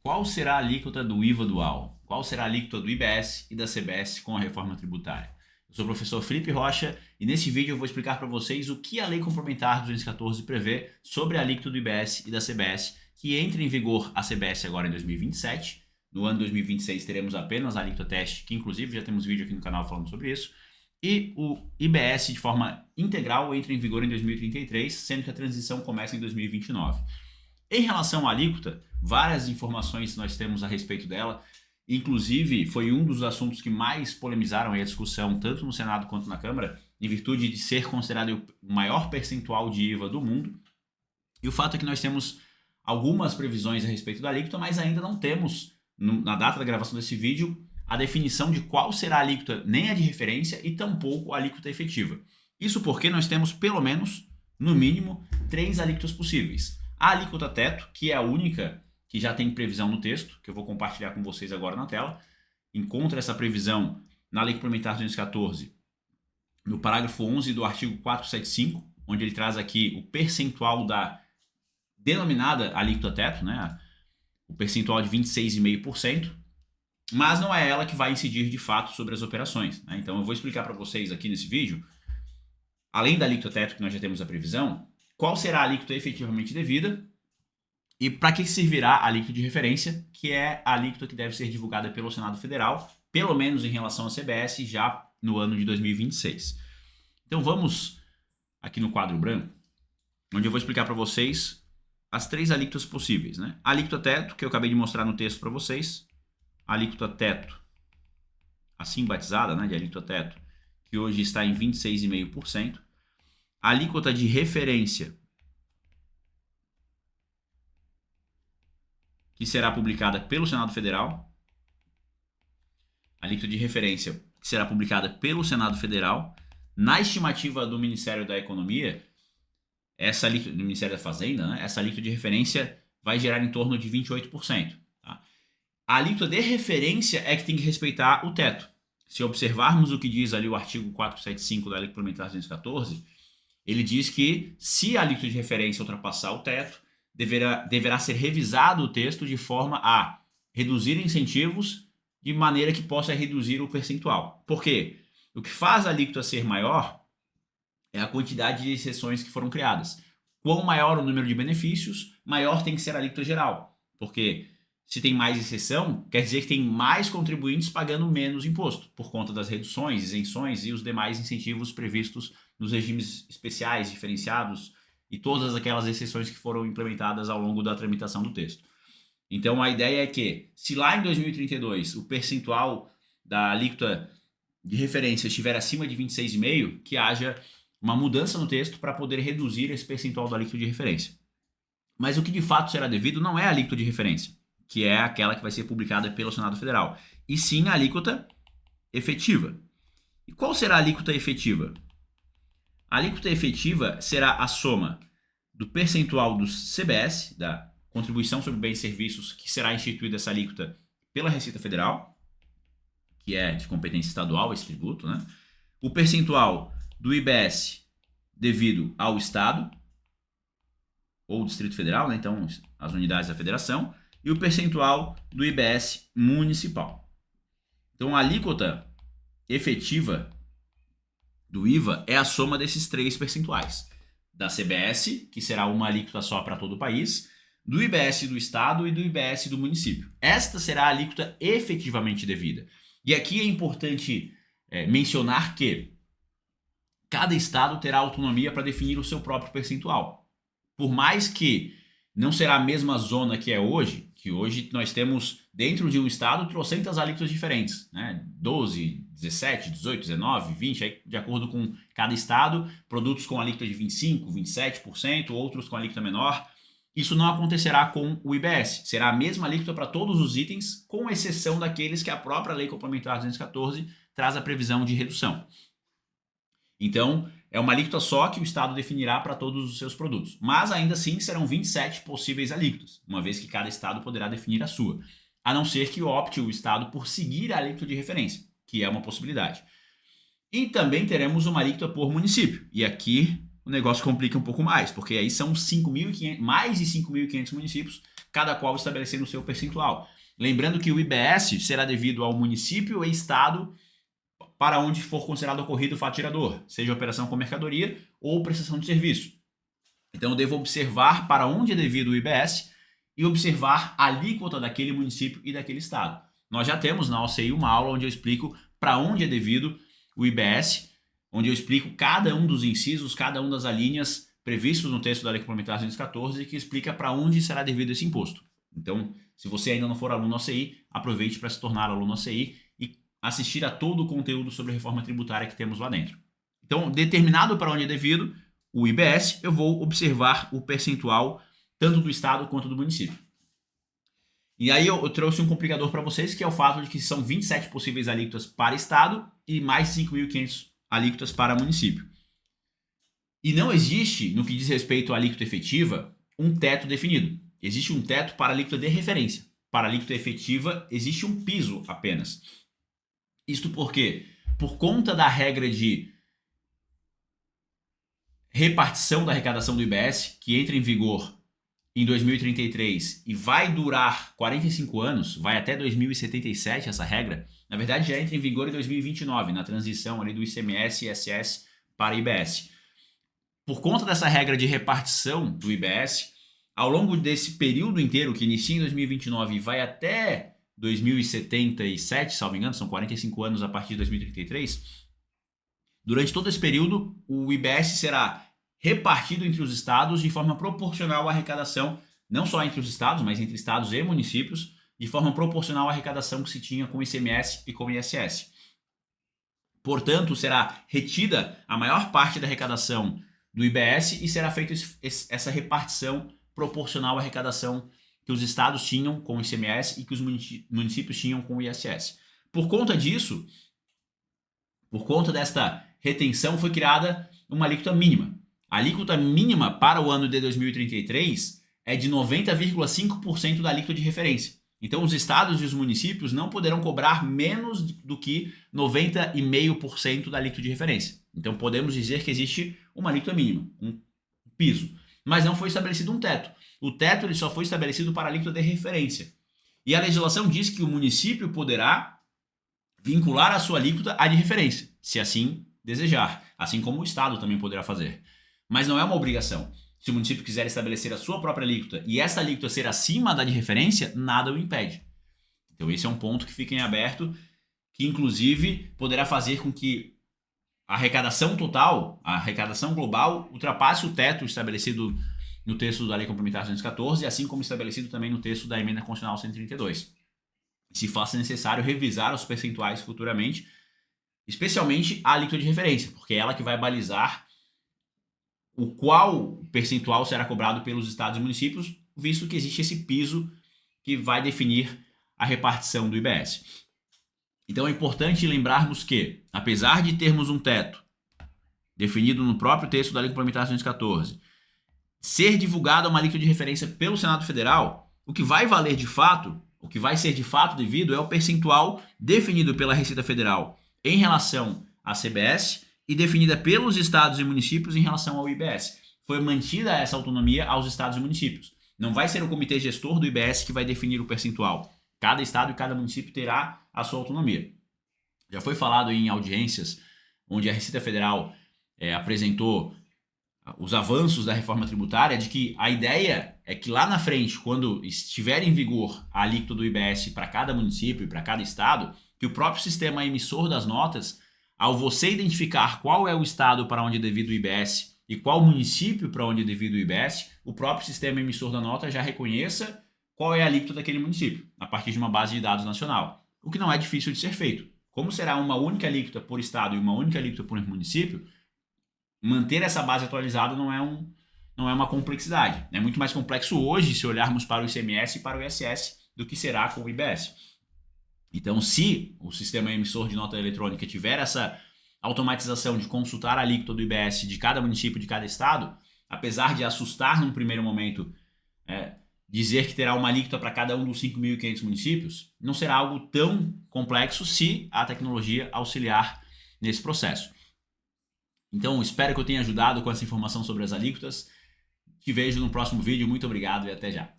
Qual será a alíquota do IVA dual? Qual será a alíquota do IBS e da CBS com a reforma tributária? Eu sou o professor Felipe Rocha e nesse vídeo eu vou explicar para vocês o que a Lei Complementar 214 prevê sobre a alíquota do IBS e da CBS, que entra em vigor a CBS agora em 2027. No ano 2026 teremos apenas a alíquota teste, que inclusive já temos vídeo aqui no canal falando sobre isso. E o IBS de forma integral entra em vigor em 2033, sendo que a transição começa em 2029. Em relação à alíquota, várias informações nós temos a respeito dela. Inclusive, foi um dos assuntos que mais polemizaram a discussão, tanto no Senado quanto na Câmara, em virtude de ser considerado o maior percentual de IVA do mundo. E o fato é que nós temos algumas previsões a respeito da alíquota, mas ainda não temos, na data da gravação desse vídeo, a definição de qual será a alíquota, nem a de referência e tampouco a alíquota efetiva. Isso porque nós temos, pelo menos, no mínimo, 3 alíquotas possíveis. A alíquota teto, que é a única que já tem previsão no texto, que eu vou compartilhar com vocês agora na tela, encontra essa previsão na Lei Complementar 214, no parágrafo 11 do artigo 475, onde ele traz aqui o percentual da denominada alíquota teto, né? O percentual de 26,5%, mas não é ela que vai incidir de fato sobre as operações, né? Então eu vou explicar para vocês aqui nesse vídeo, além da alíquota teto, que nós já temos a previsão, qual será a alíquota efetivamente devida e para que servirá a alíquota de referência, que é a alíquota que deve ser divulgada pelo Senado Federal, pelo menos em relação à CBS, já no ano de 2026. Então vamos aqui no quadro branco, onde eu vou explicar para vocês as 3 alíquotas possíveis, né? A alíquota teto, que eu acabei de mostrar no texto para vocês, a alíquota teto, assim batizada, né, de alíquota teto, que hoje está em 26,5%. A alíquota de referência, que será publicada pelo Senado Federal. A alíquota de referência, que será publicada pelo Senado Federal. Na estimativa do Ministério da Economia, essa alíquota, do Ministério da Fazenda, né, essa alíquota de referência vai gerar em torno de 28%. Tá? A alíquota de referência é que tem que respeitar o teto. Se observarmos o que diz ali o artigo 475 da Lei Complementar 214, ele diz que se a alíquota de referência ultrapassar o teto, deverá ser revisado o texto de forma a reduzir incentivos de maneira que possa reduzir o percentual. Por quê? O que faz a alíquota ser maior é a quantidade de exceções que foram criadas. Quanto maior o número de benefícios, maior tem que ser a alíquota geral. Porque se tem mais exceção, quer dizer que tem mais contribuintes pagando menos imposto, por conta das reduções, isenções e os demais incentivos previstos nos regimes especiais, diferenciados e todas aquelas exceções que foram implementadas ao longo da tramitação do texto. Então a ideia é que, se lá em 2032 o percentual da alíquota de referência estiver acima de 26,5%, que haja uma mudança no texto para poder reduzir esse percentual da alíquota de referência. Mas o que de fato será devido não é a alíquota de referência, que é aquela que vai ser publicada pelo Senado Federal, e sim a alíquota efetiva. E qual será a alíquota efetiva? A alíquota efetiva será a soma do percentual do CBS, da Contribuição sobre Bens e Serviços, que será instituída essa alíquota pela Receita Federal, que é de competência estadual esse tributo, né? O percentual do IBS devido ao Estado ou Distrito Federal, né? Então as unidades da federação, e o percentual do IBS municipal. Então a alíquota efetiva do IVA é a soma desses 3 percentuais. Da CBS, que será uma alíquota só para todo o país, do IBS do Estado e do IBS do município. Esta será a alíquota efetivamente devida. E aqui é importante mencionar que cada estado terá autonomia para definir o seu próprio percentual. Por mais que não será a mesma zona que é hoje, que hoje nós temos dentro de um estado trocentas alíquotas diferentes, né? 12, 17, 18, 19, 20, aí, de acordo com cada estado, produtos com alíquota de 25%, 27%, outros com alíquota menor. Isso não acontecerá com o IBS. Será a mesma alíquota para todos os itens, com exceção daqueles que a própria Lei Complementar 214 traz a previsão de redução. Então, é uma alíquota só que o Estado definirá para todos os seus produtos. Mas ainda assim serão 27 possíveis alíquotas, uma vez que cada Estado poderá definir a sua. A não ser que opte o Estado por seguir a alíquota de referência, que é uma possibilidade. E também teremos uma alíquota por município. E aqui o negócio complica um pouco mais, porque aí são mais de 5.500 municípios cada qual estabelecendo o seu percentual. Lembrando que o IBS será devido ao município e estado para onde for considerado ocorrido o fato gerador, seja operação com mercadoria ou prestação de serviço. Então eu devo observar para onde é devido o IBS e observar a alíquota daquele município e daquele estado. Nós já temos na OCI uma aula onde eu explico para onde é devido o IBS, onde eu explico cada um dos incisos, cada uma das alíneas previstos no texto da Lei Complementar 214 que explica para onde será devido esse imposto. Então, se você ainda não for aluno OCI, aproveite para se tornar aluno OCI e assistir a todo o conteúdo sobre a reforma tributária que temos lá dentro. Então, determinado para onde é devido o IBS, eu vou observar o percentual tanto do estado quanto do município. E aí eu trouxe um complicador para vocês, que é o fato de que são 27 possíveis alíquotas para estado e mais 5.500 alíquotas para município. E não existe, no que diz respeito à alíquota efetiva, um teto definido. Existe um teto para a alíquota de referência. Para a alíquota efetiva, existe um piso apenas. Isto porque, por conta da regra de repartição da arrecadação do IBS, que entra em vigor em 2033 e vai durar 45 anos, vai até 2077 essa regra, na verdade já entra em vigor em 2029, na transição ali do ICMS e ISS para IBS. Por conta dessa regra de repartição do IBS, ao longo desse período inteiro, que inicia em 2029 e vai até 2077, salvo engano, são 45 anos a partir de 2033, durante todo esse período, o IBS será repartido entre os estados de forma proporcional à arrecadação, não só entre os estados, mas entre estados e municípios, de forma proporcional à arrecadação que se tinha com o ICMS e com o ISS. Portanto, será retida a maior parte da arrecadação do IBS e será feita essa repartição proporcional à arrecadação que os estados tinham com o ICMS e que os municípios tinham com o ISS. Por conta disso, por conta desta retenção, foi criada uma alíquota mínima. A alíquota mínima para o ano de 2033 é de 90,5% da alíquota de referência. Então, os estados e os municípios não poderão cobrar menos do que 90,5% da alíquota de referência. Então, podemos dizer que existe uma alíquota mínima, um piso. Mas não foi estabelecido um teto. O teto ele só foi estabelecido para a alíquota de referência. E a legislação diz que o município poderá vincular a sua alíquota à de referência, se assim desejar, assim como o estado também poderá fazer. Mas não é uma obrigação. Se o município quiser estabelecer a sua própria alíquota e essa alíquota ser acima da de referência, nada o impede. Então esse é um ponto que fica em aberto, que inclusive poderá fazer com que a arrecadação total, a arrecadação global, ultrapasse o teto estabelecido no texto da Lei Complementar 214, assim como estabelecido também no texto da Emenda Constitucional 132. Se faça necessário revisar os percentuais futuramente, especialmente a alíquota de referência, porque é ela que vai balizar o qual percentual será cobrado pelos estados e municípios, visto que existe esse piso que vai definir a repartição do IBS. Então é importante lembrarmos que, apesar de termos um teto definido no próprio texto da Lei Complementar 214, ser divulgada uma alíquota de referência pelo Senado Federal, o que vai valer de fato, o que vai ser de fato devido é o percentual definido pela Receita Federal em relação à CBS e definida pelos estados e municípios em relação ao IBS. Foi mantida essa autonomia aos estados e municípios. Não vai ser o comitê gestor do IBS que vai definir o percentual. Cada estado e cada município terá a sua autonomia. Já foi falado em audiências onde a Receita Federal apresentou os avanços da reforma tributária, de que a ideia é que lá na frente, quando estiver em vigor a alíquota do IBS para cada município e para cada estado, que o próprio sistema emissor das notas, ao você identificar qual é o estado para onde é devido o IBS e qual município para onde é devido o IBS, o próprio sistema emissor da nota já reconheça qual é a alíquota daquele município, a partir de uma base de dados nacional. O que não é difícil de ser feito. Como será uma única alíquota por estado e uma única alíquota por município, manter essa base atualizada não é uma complexidade. É muito mais complexo hoje se olharmos para o ICMS e para o ISS do que será com o IBS. Então, se o sistema emissor de nota eletrônica tiver essa automatização de consultar a alíquota do IBS de cada município, de cada estado, apesar de assustar num primeiro momento dizer que terá uma alíquota para cada um dos 5.500 municípios, não será algo tão complexo se a tecnologia auxiliar nesse processo. Então, espero que eu tenha ajudado com essa informação sobre as alíquotas. Te vejo no próximo vídeo. Muito obrigado e até já.